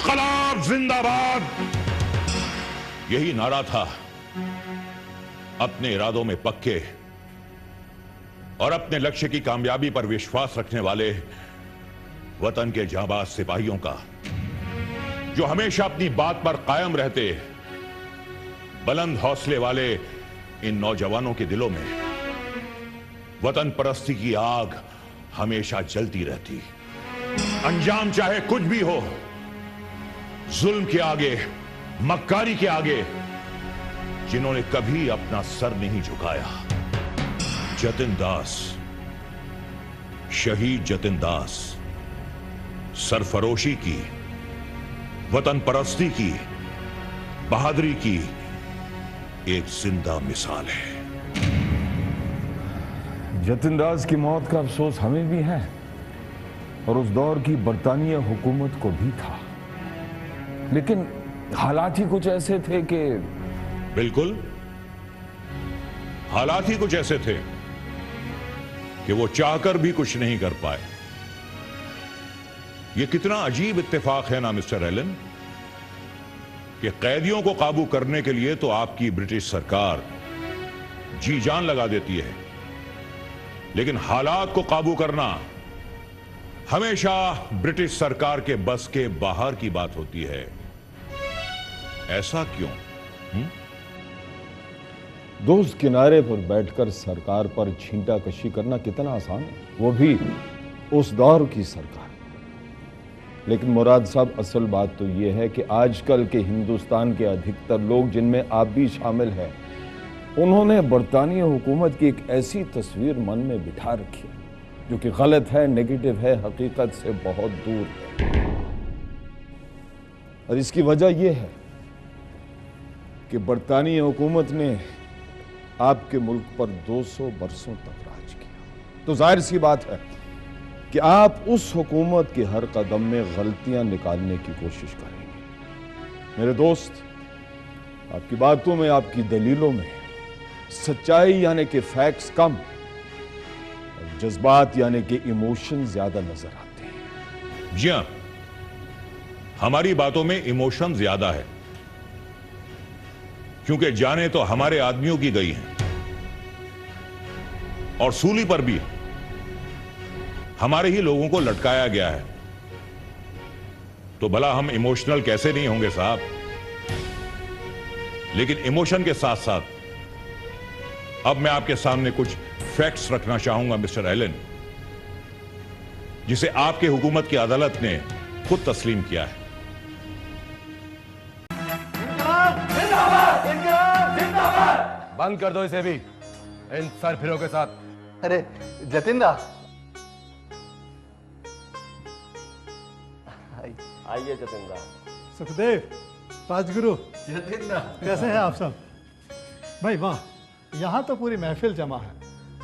इन्कलाब जिंदाबाद, यही नारा था अपने इरादों में पक्के और अपने लक्ष्य की कामयाबी पर विश्वास रखने वाले वतन के जांबाज सिपाहियों का, जो हमेशा अपनी बात पर कायम रहते बुलंद हौसले वाले इन नौजवानों के दिलों में वतन परस्ती की आग हमेशा जलती रहती। अंजाम चाहे कुछ भी हो, जुल्म के आगे, मक्कारी के आगे जिन्होंने कभी अपना सर नहीं झुकाया। जतिन दास, शहीद जतिन दास सरफरोशी की, वतन परस्ती की, बहादुरी की एक जिंदा मिसाल है। जतिन दास की मौत का अफसोस हमें भी है और उस दौर की बरतानिया हुकूमत को भी था, लेकिन हालात ही कुछ ऐसे थे कि बिल्कुल, हालात ही कुछ ऐसे थे कि वो चाहकर भी कुछ नहीं कर पाए। यह कितना अजीब इत्तेफाक है ना मिस्टर एलन, कि कैदियों को काबू करने के लिए तो आपकी ब्रिटिश सरकार जी जान लगा देती है, लेकिन हालात को काबू करना हमेशा ब्रिटिश सरकार के बस के बाहर की बात होती है। ऐसा क्यों? दोस्त किनारे पर बैठकर सरकार पर छींटा कशी करना कितना आसान है, वो भी उस दौर की सरकार। लेकिन मुराद साहब, असल बात तो यह है कि आजकल के हिंदुस्तान के अधिकतर लोग, जिनमें आप भी शामिल हैं, उन्होंने बरतानिया हुकूमत की एक ऐसी तस्वीर मन में बिठा रखी है जो कि गलत है, नेगेटिव है, हकीकत से बहुत दूर है। और इसकी वजह यह है कि बरतानिया हुकूमत ने आपके मुल्क पर 200 बरसों तक राज किया, तो जाहिर सी बात है कि आप उस हुकूमत के हर कदम में गलतियां निकालने की कोशिश करेंगे। मेरे दोस्त, आपकी बातों में, आपकी दलीलों में सच्चाई यानी कि फैक्ट्स कम और जज्बात यानी कि इमोशन ज्यादा नजर आते हैं। जी हां, हमारी बातों में इमोशन ज्यादा है, क्योंकि जाने तो हमारे आदमियों की गई हैं और सूली पर भी हमारे ही लोगों को लटकाया गया है। तो भला हम इमोशनल कैसे नहीं होंगे साहब? लेकिन इमोशन के साथ साथ अब मैं आपके सामने कुछ फैक्ट्स रखना चाहूंगा मिस्टर एलन, जिसे आपके हुकूमत की अदालत ने खुद तस्लीम किया है। बंद कर दो इसे भी, इन सरफिरों के साथ। अरे जतिन दास, आइए जतिन दास। सुखदेव, राजगुरु, जतिन दास, कैसे हैं आप सब? भाई वाह, यहाँ तो पूरी महफिल जमा है,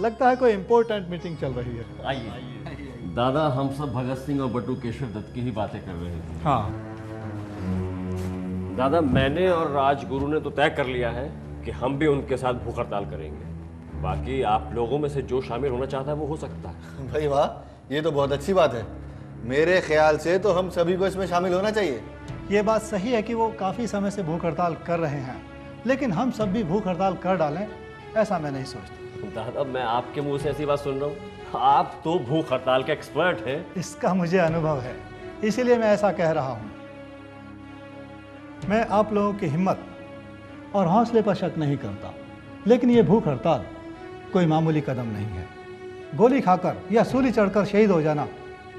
लगता है कोई इंपॉर्टेंट मीटिंग चल रही है। आइए। दादा, हम सब भगत सिंह और बटू केशव दत्त की ही बातें कर रहे थे। हाँ दादा, मैंने और राजगुरु ने तो तय कर लिया है कि हम भी उनके साथ भूख हड़ताल करेंगे। बाकी आप लोगों में से जो शामिल होना चाहता है वो हो सकता है। भाई वाह, ये तो बहुत अच्छी बात है। मेरे ख्याल से तो हम सभी को इसमें शामिल होना चाहिए। ये बात सही है कि वो काफ़ी समय से भूख हड़ताल कर रहे हैं, लेकिन हम सब भी भूख हड़ताल कर डालें, ऐसा मैं नहीं सोचता। दादा, मैं आपके मुंह से ऐसी बात सुन रहा हूँ। आप तो भूख हड़ताल के एक्सपर्ट हैं। इसका मुझे अनुभव है, इसीलिए मैं ऐसा कह रहा हूँ। मैं आप लोगों की हिम्मत और हौसले पर शक नहीं करता, लेकिन ये भूख हड़ताल कोई मामूली कदम नहीं है। गोली खाकर या सूली चढ़कर शहीद हो जाना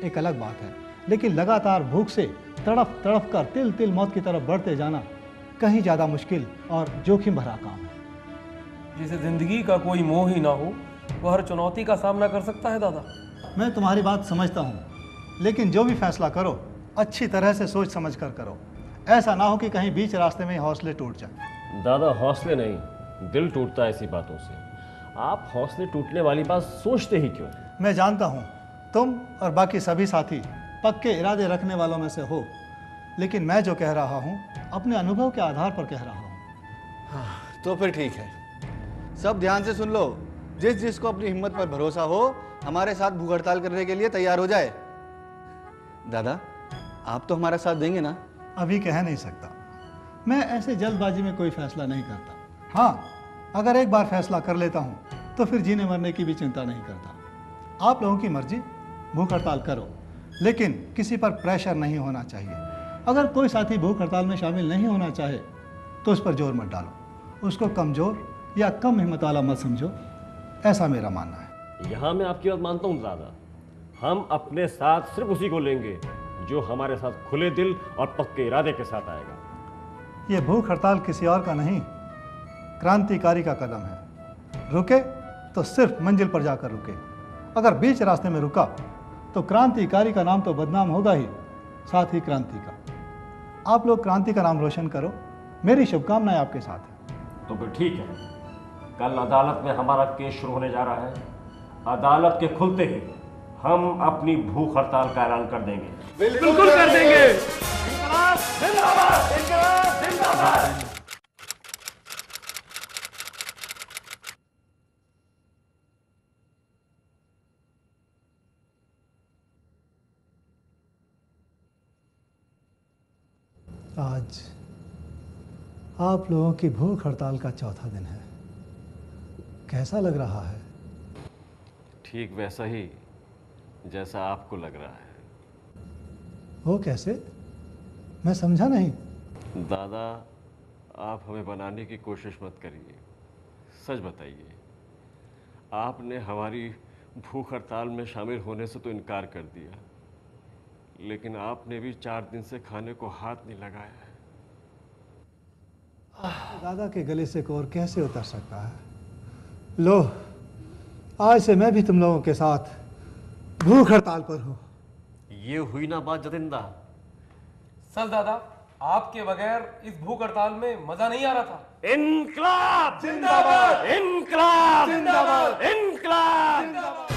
एक अलग बात है, लेकिन लगातार भूख से तड़फ तड़फ कर तिल तिल मौत की तरफ बढ़ते जाना कहीं ज़्यादा मुश्किल और जोखिम भरा काम है। जिसे जिंदगी का कोई मोह ही ना हो, वह हर चुनौती का सामना कर सकता है। दादा, मैं तुम्हारी बात समझता हूँ, लेकिन जो भी फैसला करो अच्छी तरह से सोच समझ कर करो। ऐसा ना हो कि कहीं बीच रास्ते में हौसले टूट जाए। दादा, हौसले नहीं, दिल टूटता है ऐसी बातों से। आप हौसले टूटने वाली बात सोचते ही क्यों? मैं जानता हूँ तुम और बाकी सभी साथी पक्के इरादे रखने वालों में से हो, लेकिन मैं जो कह रहा हूँ अपने अनुभव के आधार पर कह रहा हूँ। तो फिर ठीक है, सब ध्यान से सुन लो। जिस जिसको अपनी हिम्मत पर भरोसा हो, हमारे साथ भूख हड़ताल करने के लिए तैयार हो जाए। दादा, आप तो हमारा साथ देंगे ना? अभी कह नहीं सकता। मैं ऐसे जल्दबाजी में कोई फैसला नहीं करता। हाँ, अगर एक बार फैसला कर लेता हूँ तो फिर जीने मरने की भी चिंता नहीं करता। आप लोगों की मर्जी, भूख हड़ताल करो, लेकिन किसी पर प्रेशर नहीं होना चाहिए। अगर कोई साथी भूख हड़ताल में शामिल नहीं होना चाहे तो उस पर जोर मत डालो, उसको कमज़ोर या कम हिम्मत वाला मत समझो, ऐसा मेरा मानना है। यहाँ मैं आपकी बात मानता हूँ दादा। हम अपने साथ सिर्फ उसी को लेंगे जो हमारे साथ खुले दिल और पक्के इरादे के साथ आएगा। ये भूख हड़ताल किसी और का नहीं, क्रांतिकारी का कदम है। रुके तो सिर्फ मंजिल पर जाकर रुके। अगर बीच रास्ते में रुका तो क्रांतिकारी का नाम तो बदनाम होगा ही, साथ ही क्रांति का। आप लोग क्रांति का नाम रोशन करो, मेरी शुभकामनाएं आपके साथ हैं। तो फिर ठीक है, कल अदालत में हमारा केस शुरू होने जा रहा है। अदालत के खुलते ही हम अपनी भूख हड़ताल का ऐलान कर देंगे। बिल्कुल कर देंगे। आज आप लोगों की भूख हड़ताल का चौथा दिन है। कैसा लग रहा है? ठीक वैसा ही जैसा आपको लग रहा है। वो कैसे? मैं समझा नहीं। दादा, आप हमें बनाने की कोशिश मत करिए। सच बताइए, आपने हमारी भूख हड़ताल में शामिल होने से तो इनकार कर दिया, लेकिन आपने भी 4 दिन से खाने को हाथ नहीं लगाया है। दादा के गले से कोर कैसे उतर सकता है? लो, आज से मैं भी तुम लोगों के साथ भूख हड़ताल पर हूँ। ये हुई ना बात जतिंदा। सर दादा, आपके बगैर इस भूख हड़ताल में मजा नहीं आ रहा था। इनकलाब जिंदाबाद! इनकलाब जिंदाबाद! इनकलाब जिंदाबाद!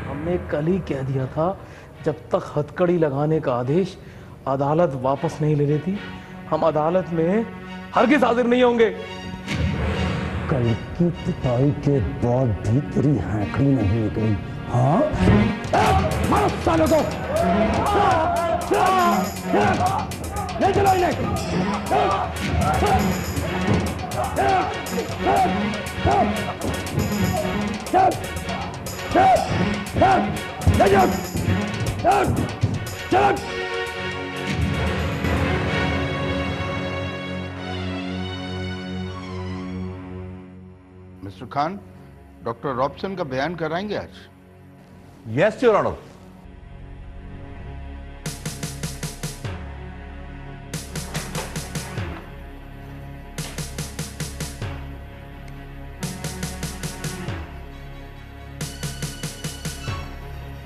हमने कल ही कह दिया था, जब तक हथकड़ी लगाने का आदेश अदालत वापस नहीं ले लेती, हम अदालत में हरगिज़ हाजिर नहीं होंगे। कल की पिटाई के बाद भी तेरी हैकड़ी नहीं निकली। हाँ, मारो सालों को, ले चलो इन्हें। ले जाओ, चलो। मिस्टर खान, डॉक्टर रॉबसन का बयान कराएंगे आज? Yes your honour.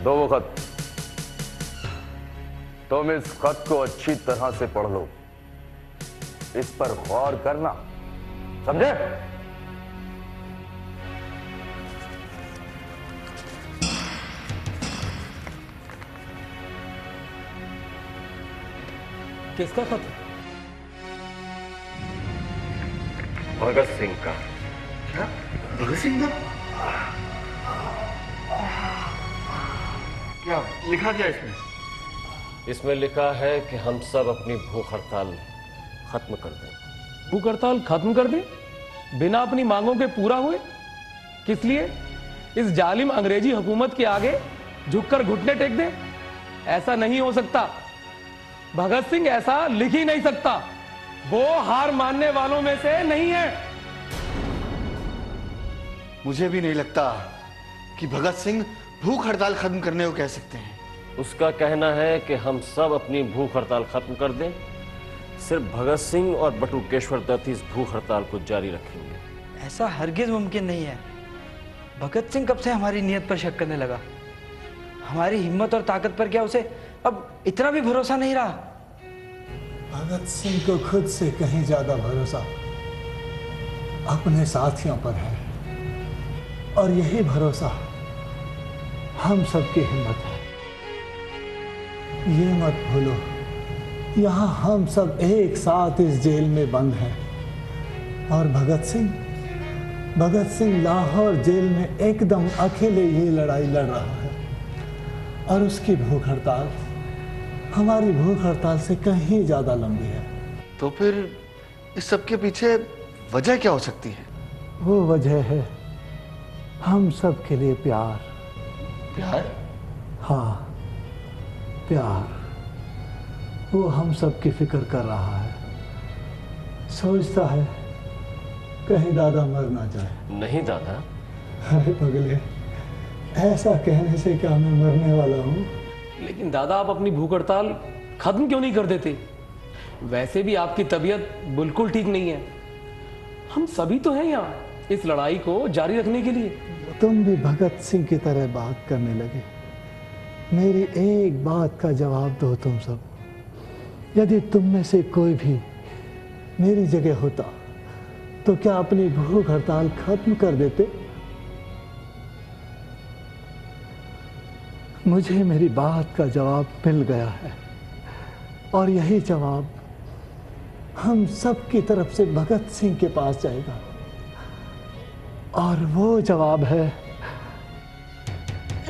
दो वो खत। तुम इस खत को अच्छी तरह से पढ़ लो, इस पर गौर करना, समझे? किसका खत? भगत सिंह का। क्या? भगत सिंह का? क्या लिखा क्या इसमें? इसमें लिखा है कि हम सब अपनी भूख हड़ताल खत्म कर दें। भूख हड़ताल खत्म कर दें बिना अपनी मांगों के पूरा हुए? किस लिए? इस जालिम अंग्रेजी हुकूमत के आगे झुककर घुटने टेक दें? ऐसा नहीं हो सकता। भगत सिंह ऐसा लिख ही नहीं सकता। वो हार मानने वालों में से नहीं है। मुझे भी नहीं लगता कि भगत सिंह भूख हड़ताल खत्म करने को कह सकते हैं। उसका कहना है कि हम सब अपनी भूख हड़ताल खत्म कर दें, सिर्फ भगत सिंह और बटुकेश्वर दत्त इस भूख हड़ताल को जारी रखेंगे। ऐसा हरगिज मुमकिन नहीं है। भगत सिंह कब से हमारी नीयत पर शक करने लगा? हमारी हिम्मत और ताकत पर क्या उसे अब इतना भी भरोसा नहीं रहा? भगत सिंह को खुद से कहीं ज्यादा भरोसा अपने साथियों पर है और यही भरोसा हम सबकी हिम्मत है। ये मत भूलो, यहाँ हम सब एक साथ इस जेल में बंद हैं और भगत सिंह लाहौर जेल में एकदम अकेले ये लड़ाई लड़ रहा है और उसकी भूख हड़ताल हमारी भूख हड़ताल से कहीं ज्यादा लंबी है। तो फिर इस सब के पीछे वजह क्या हो सकती है? वो वजह है हम सब के लिए प्यार। प्यार? हाँ, प्यार। वो हम सब की फिक्र कर रहा है, सोचता है कहीं दादा मर ना जाए। नहीं दादा। अरे पगले, ऐसा कहने से क्या मैं मरने वाला हूँ? लेकिन दादा, आप अपनी भूख हड़ताल खत्म क्यों नहीं कर देते? वैसे भी आपकी तबीयत बिल्कुल ठीक नहीं है। हम सभी तो हैं यहाँ इस लड़ाई को जारी रखने के लिए। तुम भी भगत सिंह की तरह बात करने लगे। मेरी एक बात का जवाब दो तुम सब। यदि तुम में से कोई भी मेरी जगह होता तो क्या अपनी भूख हड़ताल खत्म कर देते? मुझे मेरी बात का जवाब मिल गया है और यही जवाब हम सब की तरफ से भगत सिंह के पास जाएगा और वो जवाब है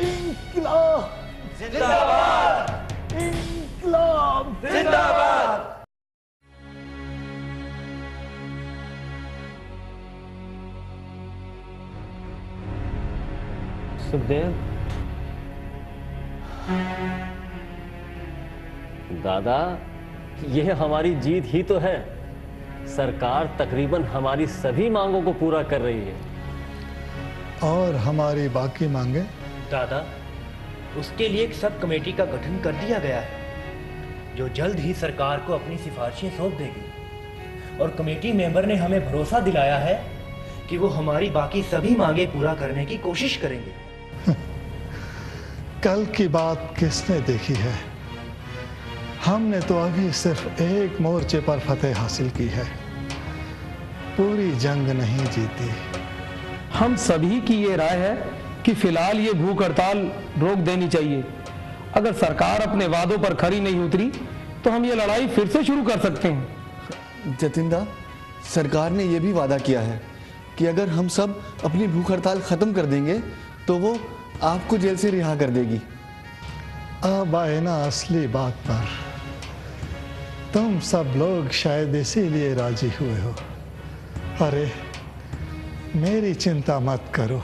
इंकलाब जिंदाबाद, इंकलाब जिंदाबाद। सुखदेव, दादा, यह हमारी जीत ही तो है। सरकार तकरीबन हमारी सभी मांगों को पूरा कर रही है। और हमारी बाकी मांगे? दादा, उसके लिए एक सब कमेटी का गठन कर दिया गया है जो जल्द ही सरकार को अपनी सिफारिशें सौंप देगी और कमेटी मेंबर ने हमें भरोसा दिलाया है कि वो हमारी बाकी सभी मांगे पूरा करने की कोशिश करेंगे। कल की बात किसने देखी है? हमने तो अभी सिर्फ एक मोर्चे पर फतेह हासिल की है, पूरी जंग नहीं जीती। हम सभी की ये राय है कि फिलहाल ये भूख हड़ताल रोक देनी चाहिए। अगर सरकार अपने वादों पर खरी नहीं उतरी तो हम ये लड़ाई फिर से शुरू कर सकते हैं। जतिनदा, सरकार ने यह भी वादा किया है कि अगर हम सब अपनी भूख हड़ताल खत्म कर देंगे तो वो आपको जेल से रिहा कर देगी। अब आए ना असली बात पर। तुम सब लोग शायद इसीलिए राजी हुए हो। अरे मेरी चिंता मत करो,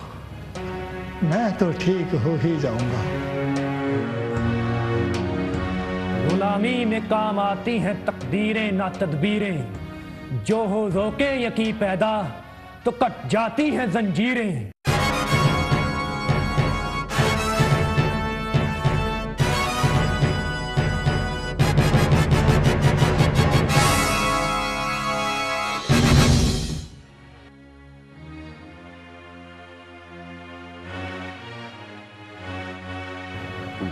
मैं तो ठीक हो ही जाऊंगा। गुलामी में काम आती हैं तकदीरें ना तदबीरें, जो हो रोके यकी पैदा तो कट जाती हैं जंजीरें।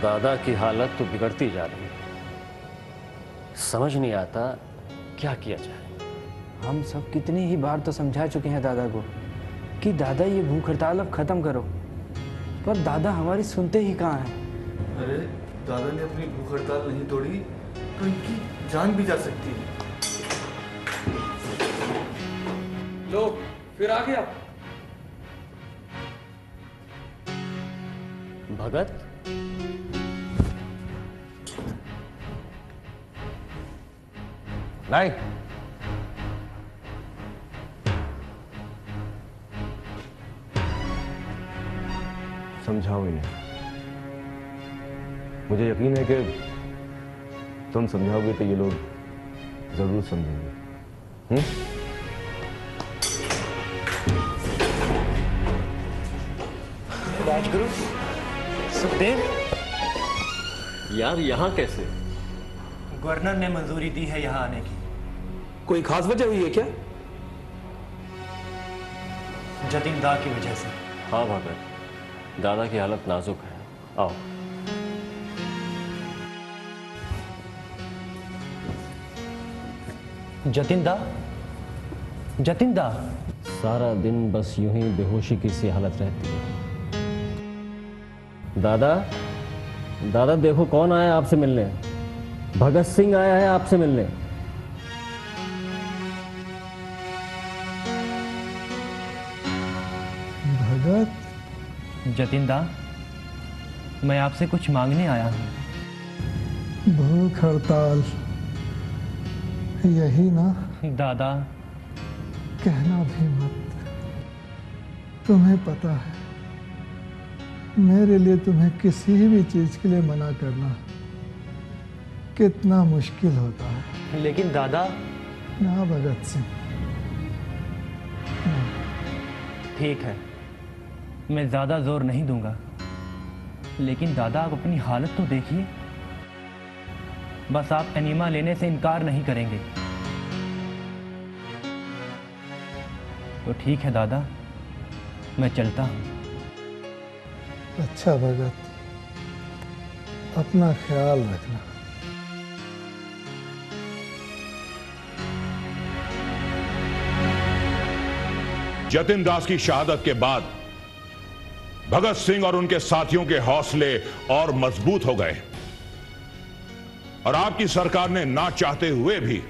दादा की हालत तो बिगड़ती जा रही है। समझ नहीं आता क्या किया जाए। हम सब कितनी ही बार तो समझा चुके हैं दादा को कि दादा ये भूख हड़ताल अब खत्म करो, पर दादा हमारी सुनते ही कहाँ हैं। अरे दादा ने अपनी भूख हड़ताल नहीं तोड़ी तो इनकी जान भी जा सकती है। लो, फिर आ गया भगत। नहीं, समझाओ इन्हें। मुझे यकीन है कि तुम समझाओगे तो ये लोग जरूर समझेंगे। राजगुरु, सुखदेव, यार यहाँ कैसे? गवर्नर ने मंजूरी दी है यहाँ आने की। कोई खास वजह हुई है क्या? जतिनदा की वजह से। हाँ भगत, दादा की हालत नाजुक है। आओ। जतिनदा, जतिनदा, सारा दिन बस यूं ही बेहोशी की सी हालत रहती है। दादा, दादा देखो कौन आया आपसे मिलने। भगत सिंह आया है आपसे मिलने। भगत? जतिनदा, मैं आपसे कुछ मांगने आया हूँ। भूख हड़ताल, यही ना? दादा, कहना भी मत। तुम्हें पता है मेरे लिए तुम्हें किसी भी चीज के लिए मना करना कितना मुश्किल होता है। लेकिन दादा। ना भगत सिंह, ना। ठीक है, मैं ज्यादा जोर नहीं दूंगा, लेकिन दादा आप अपनी हालत तो देखिए। बस आप एनीमा लेने से इनकार नहीं करेंगे तो ठीक है दादा, मैं चलता हूं। अच्छा भगत, अपना ख्याल रखना। जतिन दास की शहादत के बाद भगत सिंह और उनके साथियों के हौसले और मजबूत हो गए और आपकी सरकार ने ना चाहते हुए भी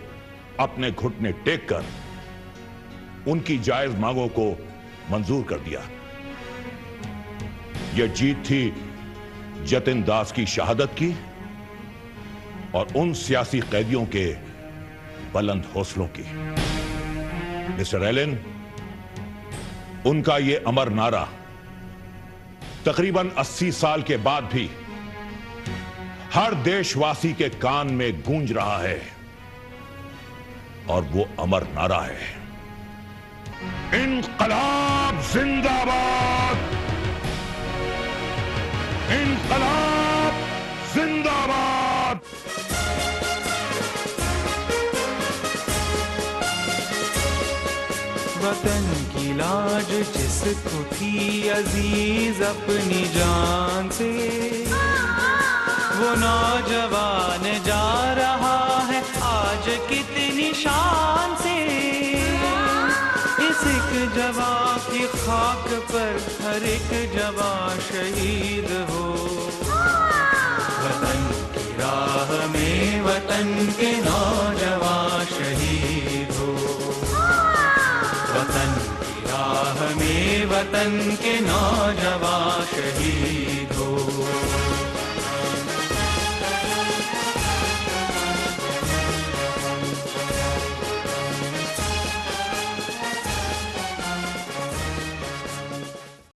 अपने घुटने टेक कर उनकी जायज मांगों को मंजूर कर दिया। यह जीत थी जतिन दास की शहादत की और उन सियासी कैदियों के बुलंद हौसलों की। मिस्टर एलन, उनका यह अमर नारा तकरीबन 80 साल के बाद भी हर देशवासी के कान में गूंज रहा है और वो अमर नारा है, इनकलाब जिंदाबाद, इनकलाब जिंदाबाद। वतन की लाज जिसको थी अजीज अपनी जान से, वो नौजवान जा रहा है आज कितनी शान से। इस एक जवां की खाक पर हर एक जवां शहीद हो। वतन की राह में वतन के नौजवान शहीद हो। वतन की राह में वतन के नौजवान शहीद